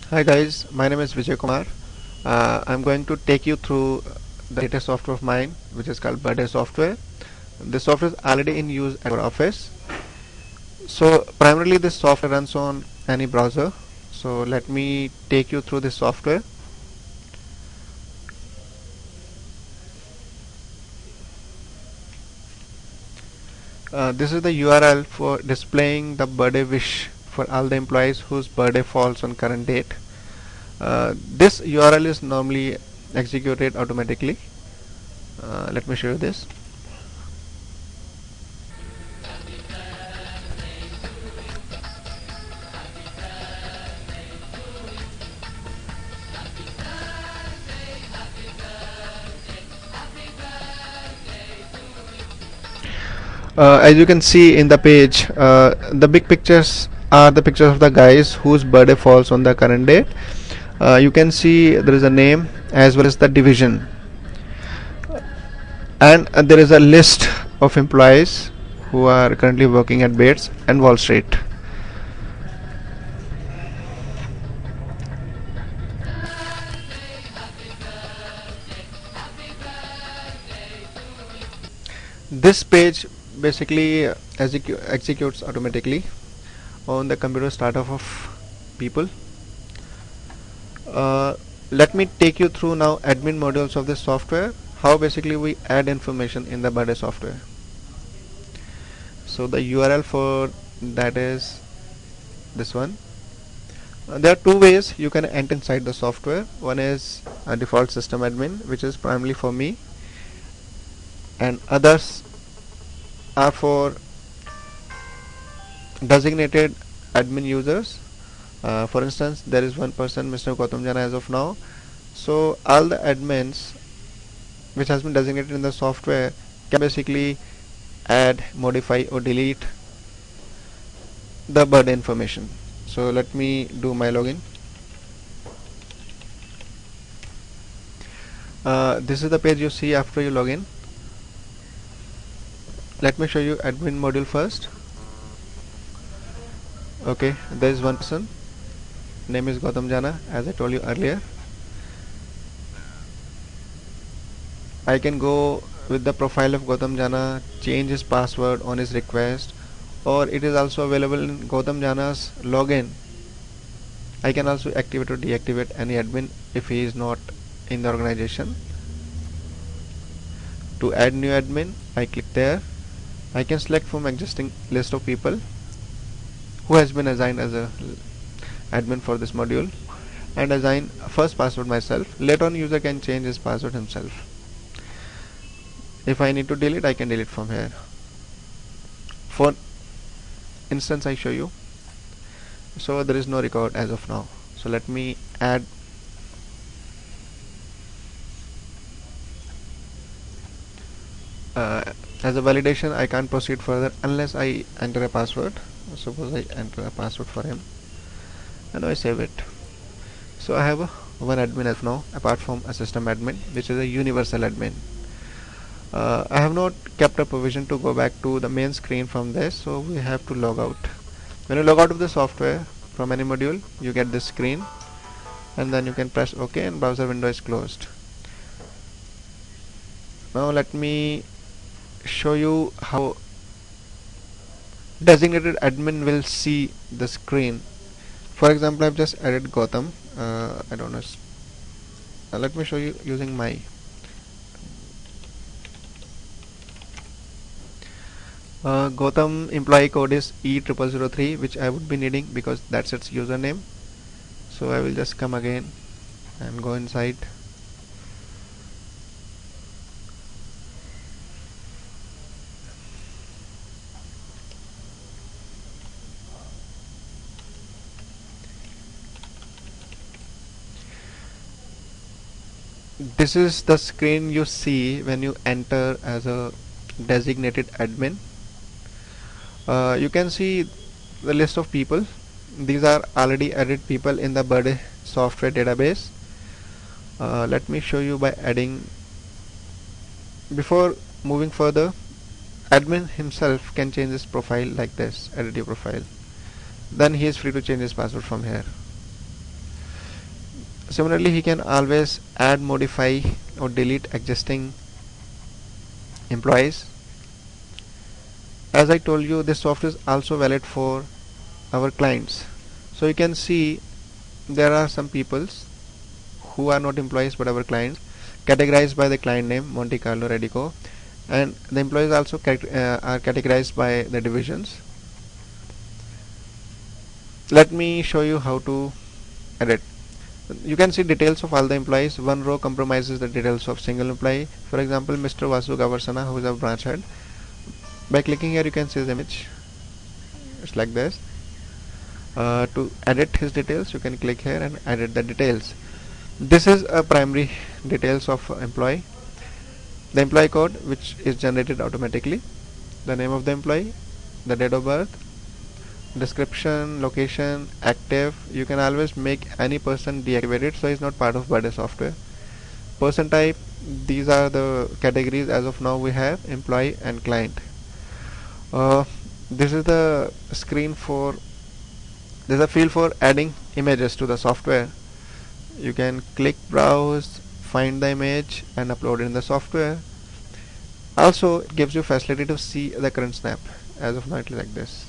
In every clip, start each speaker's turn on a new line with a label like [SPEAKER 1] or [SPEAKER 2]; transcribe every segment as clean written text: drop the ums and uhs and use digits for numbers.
[SPEAKER 1] Hi guys, my name is Vijay Kumar. I'm going to take you through the latest software of mine, which is called Birthday Software. This software is already in use at our office. So primarily this software runs on any browser. So let me take you through this software. This is the URL for displaying the birthday wish for all the employees whose birthday falls on current date. This URL is normally executed automatically. Let me show you this. As you can see in the page, the big pictures are the pictures of the guys whose birthday falls on the current date. You can see there is a name as well as the division, and there is a list of employees who are currently working at Bates and Wall Street. This page basically executes automatically on the computer startup of people. Let me take you through now admin modules of this software, how basically we add information in the birthday software. So the URL for that is this one. There are two ways you can enter inside the software. One is a default system admin, which is primarily for me, and others are for designated admin users. For instance, there is one person, Mr. Gautam Jana, as of now. So all the admins which has been designated in the software can basically add, modify or delete the birthday information. So let me do my login. This is the page you see after you log in. Let me show you admin module first. Okay, there is one person, name is Gautam Jana, as I told you earlier. I can go with the profile of Gautam Jana, change his password on his request, or it is also available in Gautam Jana's login. I can also activate or deactivate any admin if he is not in the organization. To add new admin, I click there. I can select from existing list of people who has been assigned as a admin for this module and assign first password myself. Later on user can change his password himself. If I need to delete, I can delete from here. For instance, I show you. So there is no record as of now. So let me add. As a validation, I can't proceed further unless I enter a password. Suppose I enter a password for him and I save it. So I have one admin as of now, apart from a system admin, which is a universal admin. I have not kept a provision to go back to the main screen from this, so we have to log out. When you log out of the software from any module, you get this screen, and then you can press OK and browser window is closed. Now let me show you how designated admin will see the screen. For example, I've just added Gautam. I don't know. Let me show you using my Gautam employee code is E0003, which I would be needing because that's its username. So I will just come again and go inside. This is the screen you see when you enter as a designated admin. You can see the list of people. These are already added people in the birthday software database. Let me show you by adding. Before moving further, admin himself can change his profile like this, edit your profile. Then he is free to change his password from here. Similarly, he can always add, modify or delete existing employees. As I told you, this software is also valid for our clients. So you can see there are some peoples who are not employees but our clients, categorized by the client name Monte Carlo Radico, and the employees also are categorized by the divisions. Let me show you how to edit. You can see details of all the employees. One row compromises the details of single employee. For example, Mr. Vasu Gavarsana, who is our branch head. By clicking here, you can see his image. It's like this. To edit his details, you can click here and edit the details. This is a primary details of employee. The employee code, which is generated automatically. The name of the employee, the date of birth, description, location, active. You can always make any person deactivated, so it's not part of Bade software. Person type, these are the categories as of now we have: employee and client. This is the screen for, there's a field for adding images to the software. You can click browse, find the image and upload it in the software. Also it gives you facility to see the current snap. As of now it is like this.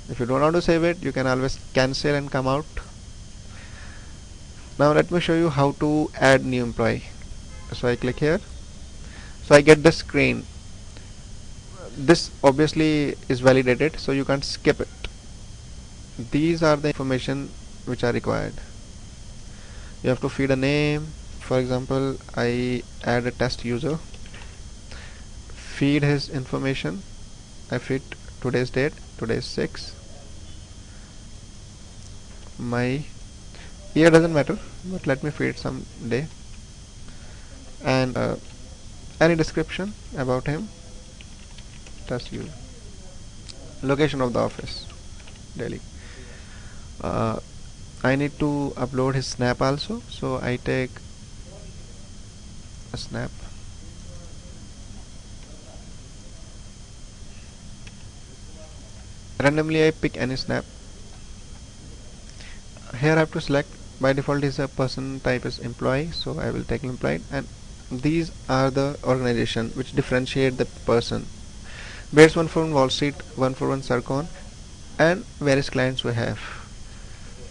[SPEAKER 1] If you don't want to save it, you can always cancel and come out. Now let me show you how to add new employee. So I click here. So I get this screen. This obviously is validated, so you can't skip it. These are the information which are required. You have to feed a name. For example, I add a test user. Feed his information. I feed today's date. Today is 6. My year doesn't matter, but let me feed some day. And any description about him. Test user. Location of the office, Delhi. I need to upload his snap also, so I take a snap. Randomly I pick any snap. Here I have to select. By default is a person type is employee, so I will take employee, and these are the organization which differentiate the person. Bates 141 Wall Street, 141 Sarcon, and various clients we have.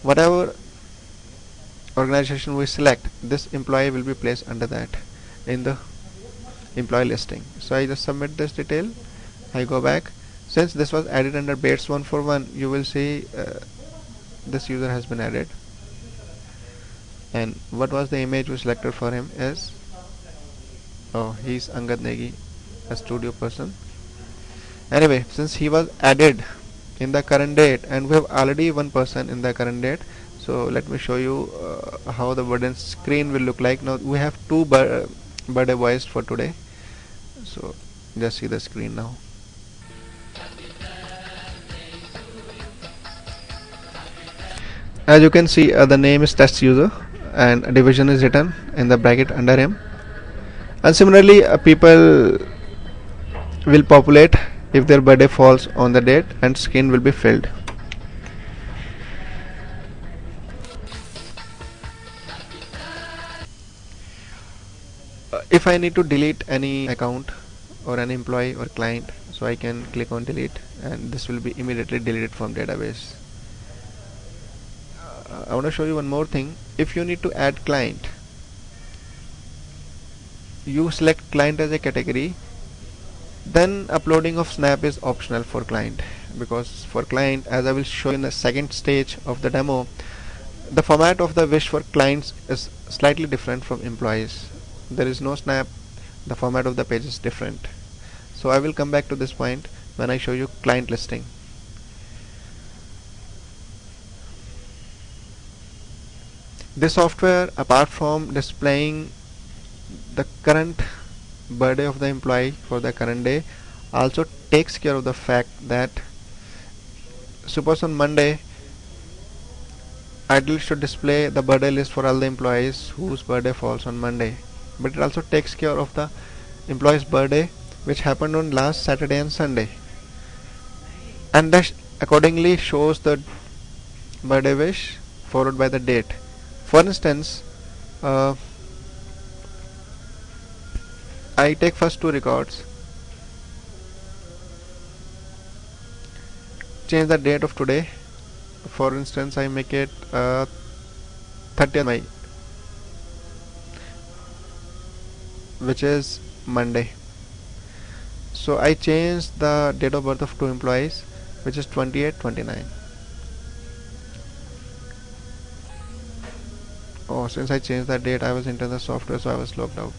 [SPEAKER 1] Whatever organization we select, this employee will be placed under that in the employee listing. So I just submit this detail. I go back. Since this was added under Bates 141, you will see this user has been added. And what was the image we selected for him is, oh, he's Angad Negi, a studio person. Anyway, since he was added in the current date and we have already one person in the current date, so let me show you how the burden screen will look like. Now we have two birthday boys for today, so just see the screen now. As you can see, the name is test user and division is written in the bracket under him. And similarly, people will populate if their birthday falls on the date, and screen will be filled. If I need to delete any account or an employee or client, so I can click on delete and this will be immediately deleted from database. I want to show you one more thing. If you need to add client, you select client as a category, then uploading of snap is optional for client, because for client, as I will show you in the second stage of the demo, the format of the wish for clients is slightly different from employees. There is no snap, the format of the page is different. So I will come back to this point when I show you client listing. This software, apart from displaying the current birthday of the employee for the current day, also takes care of the fact that suppose on Monday ideally should display the birthday list for all the employees whose birthday falls on Monday, but it also takes care of the employee's birthday which happened on last Saturday and Sunday, and that accordingly shows the birthday wish followed by the date. For instance, uh, I take first two records, change the date of today. For instance, I make it 30th May, which is Monday. So I change the date of birth of two employees, which is 28, 29. Oh, since I changed the date, I was into the software, so I was logged out.